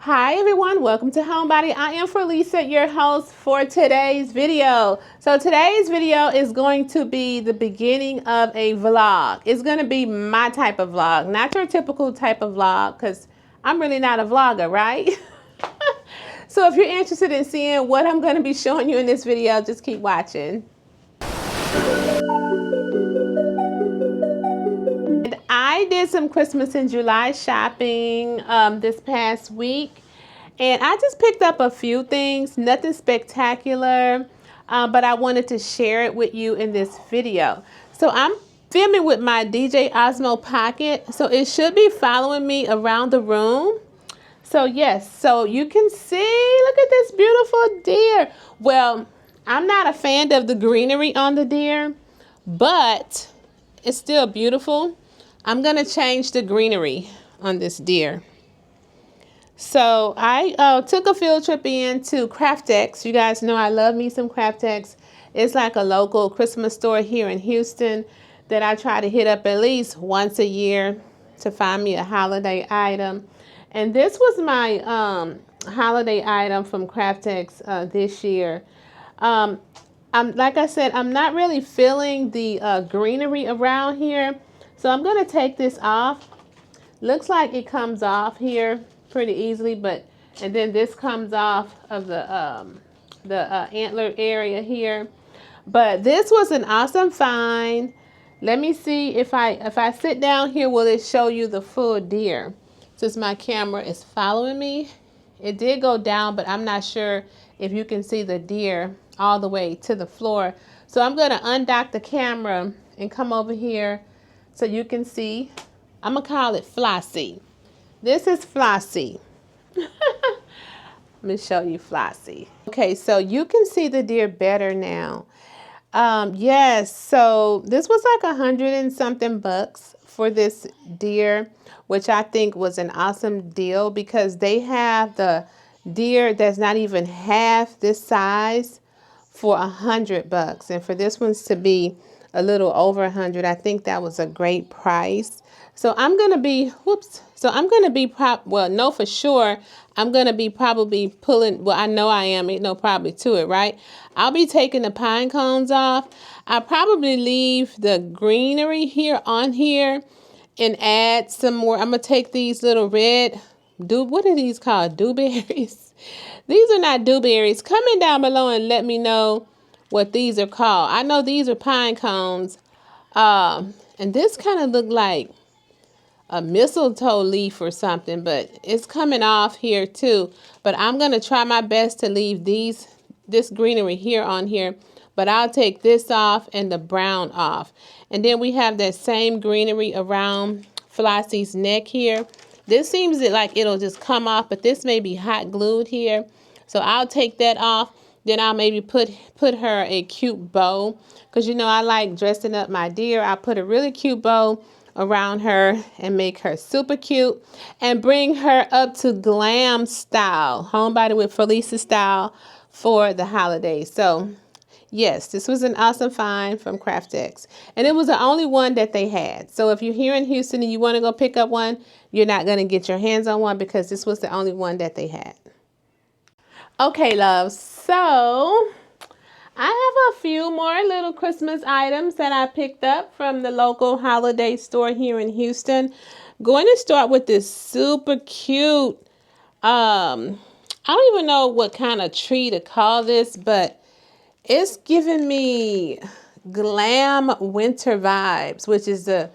Hi everyone, welcome to Homebody. I am Lisa, your host for today's video. So today's video is going to be the beginning of a vlog. It's going to be my type of vlog, not your typical type of vlog, because I'm really not a vlogger, right? So if you're interested in seeing what I'm going to be showing you in this video, just keep watching. I did some Christmas in July shopping this past week, and I just picked up a few things, nothing spectacular, but I wanted to share it with you in this video. So I'm filming with my DJ Osmo Pocket, so it should be following me around the room. So yes, so you can see, look at this beautiful deer. Well, I'm not a fan of the greenery on the deer, but it's still beautiful. I'm gonna change the greenery on this deer. So I took a field trip into Craftex. You guys know I love me some Craftex. It's like a local Christmas store here in Houston that I try to hit up at least once a year to find me a holiday item. And this was my holiday item from Craftex this year. Like I said, I'm not really feeling the greenery around here. So I'm going to take this off. Looks like it comes off here pretty easily, and then this comes off of the antler area here. But this was an awesome find. Let me see if I sit down here, will it show you the full deer? Since my camera is following me, it did go down, but I'm not sure if you can see the deer all the way to the floor. So I'm going to undock the camera and come over here so you can see. I'm going to call it Flossie. This is Flossie. Let me show you Flossie. Okay, so you can see the deer better now. Yes, so this was like $100 and something for this deer, which I think was an awesome deal because they have the deer that's not even half this size for $100, and for this one's to be a little over 100, I think that was a great price. So I'm gonna be, well, no, for sure, I'm gonna be probably pulling, well, I know I am, ain't no probably to it, right? I'll be taking the pine cones off. I'll probably leave the greenery here on here and add some more. I'm gonna take these little red, what are these called? Dewberries? These are not dewberries. Comment down below and let me know what these are called. I know these are pine cones. And this kind of looked like a mistletoe leaf or something, but it's coming off here too. But I'm going to try my best to leave this greenery here on here, but I'll take this off and the brown off. And then we have that same greenery around Flossie's neck here. This seems like it'll just come off, but this may be hot glued here. So I'll take that off. Then I'll maybe put her a cute bow, because you know I like dressing up my deer. I'll put a really cute bow around her and make her super cute and bring her up to glam style, homebody with Felisa style for the holidays. So yes, this was an awesome find from Craftex, and it was the only one that they had. So if you're here in Houston and you want to go pick up one, you're not going to get your hands on one because this was the only one that they had. Okay, loves, so I have a few more little Christmas items that I picked up from the local holiday store here in Houston. Going to start with this super cute, I don't even know what kind of tree to call this, but it's giving me glam winter vibes, which is the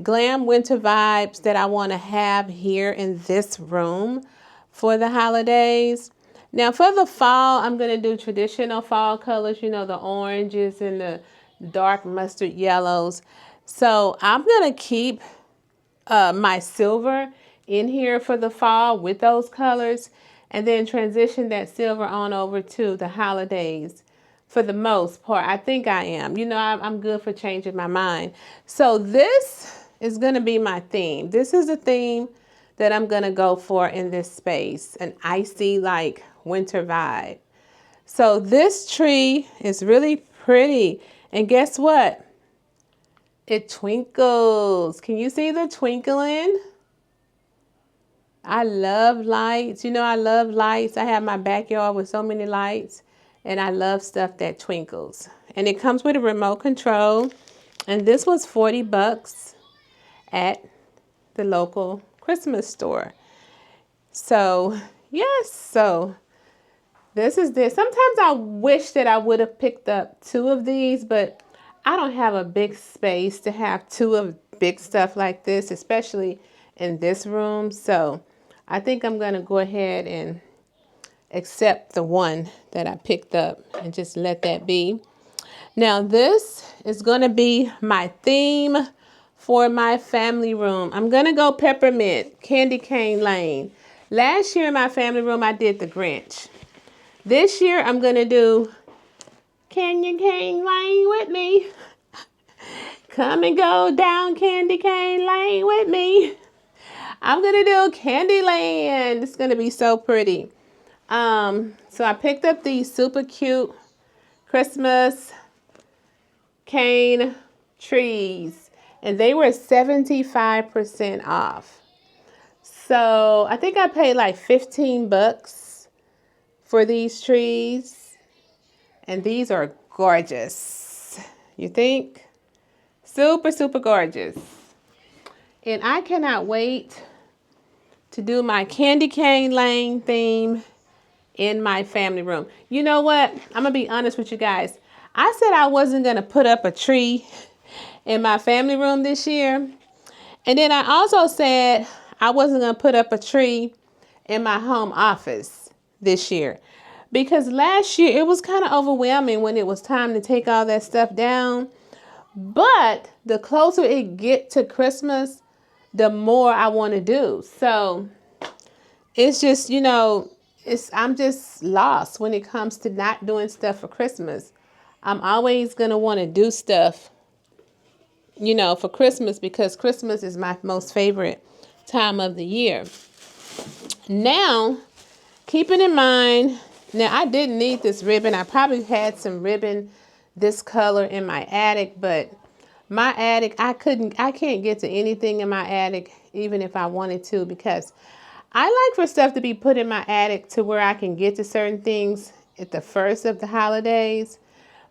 glam winter vibes that I want to have here in this room for the holidays. Now for the fall, I'm going to do traditional fall colors, you know, the oranges and the dark mustard yellows. So I'm going to keep my silver in here for the fall with those colors, and then transition that silver on over to the holidays for the most part. I think I am. You know, I'm good for changing my mind. So this is going to be my theme. This is the theme that I'm going to go for in this space, an icy like winter vibe. So this tree is really pretty, and guess what? It twinkles. Can you see the twinkling? I love lights. You know, I love lights. I have my backyard with so many lights, and I love stuff that twinkles. And it comes with a remote control. And this was 40 bucks at the local Christmas store. So, yes, so this is this. Sometimes I wish that I would have picked up two of these, but I don't have a big space to have two of big stuff like this, especially in this room. So I think I'm going to go ahead and accept the one that I picked up and just let that be. Now this is going to be my theme for my family room. I'm going to go peppermint, candy cane lane. Last year in my family room, I did the Grinch. This year, I'm going to do candy cane lane with me. Come and go down candy cane lane with me. I'm going to do Candyland. It's going to be so pretty. So I picked up these super cute Christmas cane trees, and they were 75% off. So I think I paid like 15 bucks for these trees, and these are gorgeous. You think? Super, super gorgeous. And I cannot wait to do my candy cane lane theme in my family room. You know what? I'm gonna be honest with you guys. I said I wasn't gonna put up a tree in my family room this year. And then I also said I wasn't gonna put up a tree in my home office this year. Because last year it was kind of overwhelming when it was time to take all that stuff down. But the closer it get to Christmas, the more I want to do. So it's just, you know, I'm just lost when it comes to not doing stuff for Christmas. I'm always going to want to do stuff, you know, for Christmas, because Christmas is my most favorite time of the year. Now, keeping in mind, now I didn't need this ribbon. I probably had some ribbon this color in my attic, but my attic, I can't get to anything in my attic, even if I wanted to, because I like for stuff to be put in my attic to where I can get to certain things at the first of the holidays.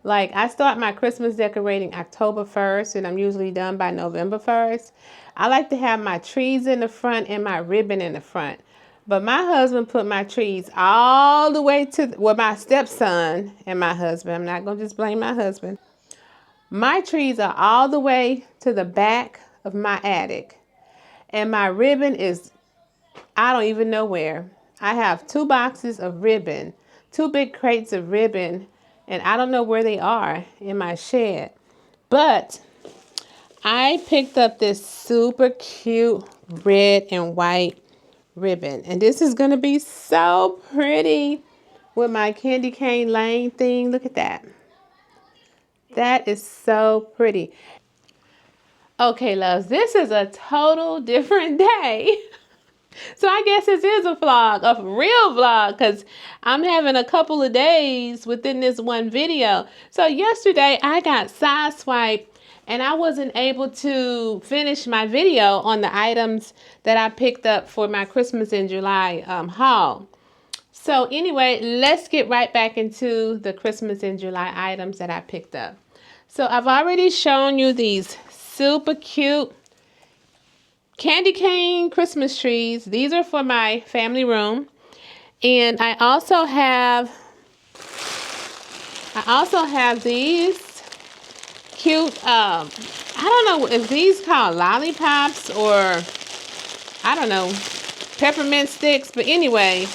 Like I start my Christmas decorating October 1st, and I'm usually done by November 1st. I like to have my trees in the front and my ribbon in the front. But my husband put my trees all the way to, well, my stepson and my husband. I'm not going to just blame my husband. My trees are all the way to the back of my attic. And my ribbon is, I don't even know where. I have 2 boxes of ribbon, 2 big crates of ribbon, and I don't know where they are in my shed. But I picked up this super cute red and white ribbon. And this is going to be so pretty with my candy cane lane thing. Look at that. That is so pretty. Okay, loves, this is a total different day. So I guess this is a vlog, a real vlog, because I'm having a couple of days within this one video. So yesterday I got sideswiped and I wasn't able to finish my video on the items that I picked up for my Christmas in July haul. So anyway, let's get right back into the Christmas in July items that I picked up. So I've already shown you these super cute candy cane Christmas trees. These are for my family room. And I also have these cute, I don't know if these called lollipops or, I don't know, peppermint sticks. But anyway,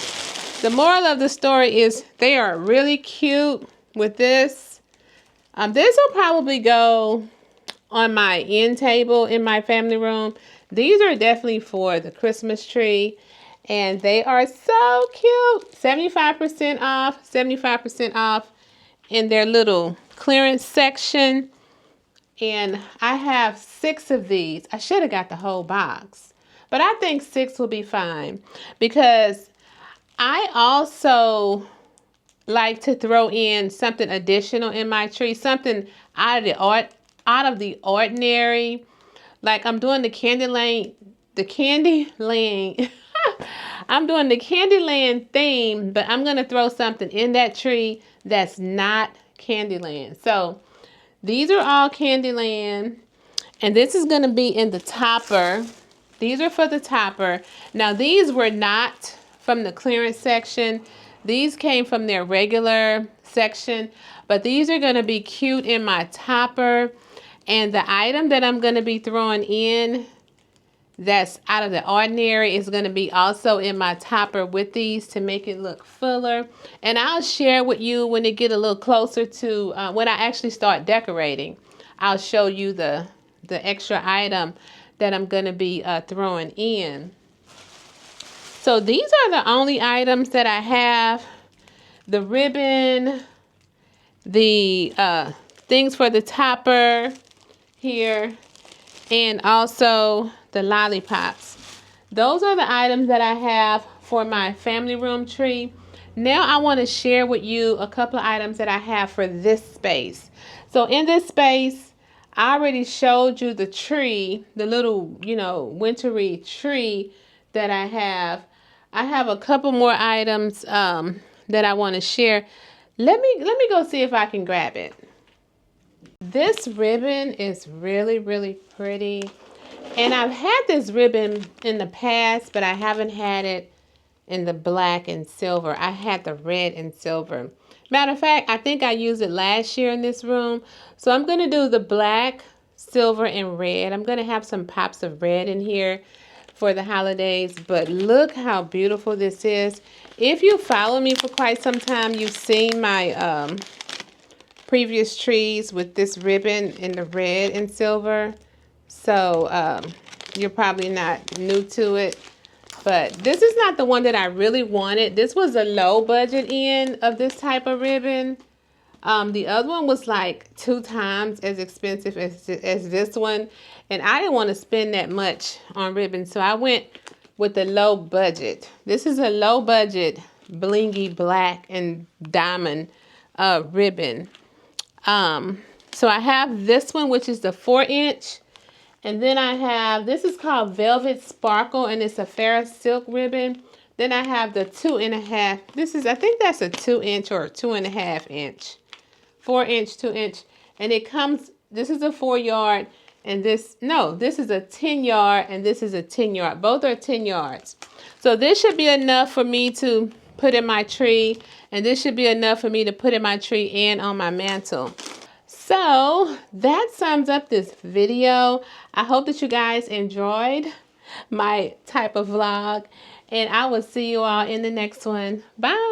the moral of the story is they are really cute with this. This will probably go on my end table in my family room. These are definitely for the Christmas tree, and they are so cute. 75% off, 75% off in their little clearance section. And I have 6 of these. I should have got the whole box, but I think 6 will be fine, because I also like to throw in something additional in my tree, something out of the ordinary. Like I'm doing the candy lane I'm doing the Candyland theme, but I'm going to throw something in that tree that's not Candyland. So these are all Candyland, and this is going to be in the topper. These are for the topper. Now, these were not from the clearance section. These came from their regular section, but these are going to be cute in my topper. And the item that I'm going to be throwing in that's out of the ordinary is going to be also in my topper with these to make it look fuller. And I'll share with you when it get a little closer to when I actually start decorating. I'll show you the extra item that I'm going to be throwing in. So these are the only items that I have. The ribbon, the things for the topper here, and also the lollipops. Those are the items that I have for my family room tree. Now I want to share with you a couple of items that I have for this space. So in this space, I already showed you the tree, the little, wintry tree that I have. I have a couple more items that I want to share. Let me go see if I can grab it. This ribbon is really, really pretty. And I've had this ribbon in the past, but I haven't had it in the black and silver. I had the red and silver. Matter of fact, I think I used it last year in this room. So I'm going to do the black, silver, and red. I'm going to have some pops of red in here for the holidays. But look how beautiful this is. If you follow me for quite some time, you've seen my previous trees with this ribbon in the red and silver. So you're probably not new to it. But this is not the one that I really wanted. This was a low budget end of this type of ribbon. The other one was like 2 times as expensive as this one. And I didn't want to spend that much on ribbon. So I went with the low budget. This is a low budget blingy black and diamond ribbon. So I have this one, which is the 4-inch. And then I have, this is called Velvet Sparkle, and it's a Ferris silk ribbon. Then I have the 2.5. This is, I think that's a 2-inch or a 2.5 inch. 4-inch, 2-inch. And it comes, this is a 4-yard, and this is a 10-yard, and this is a 10-yard. Both are 10 yards. So this should be enough for me to put in my tree, and this should be enough for me to put in my tree and on my mantle. So that sums up this video. I hope that you guys enjoyed my type of vlog, and I will see you all in the next one. Bye.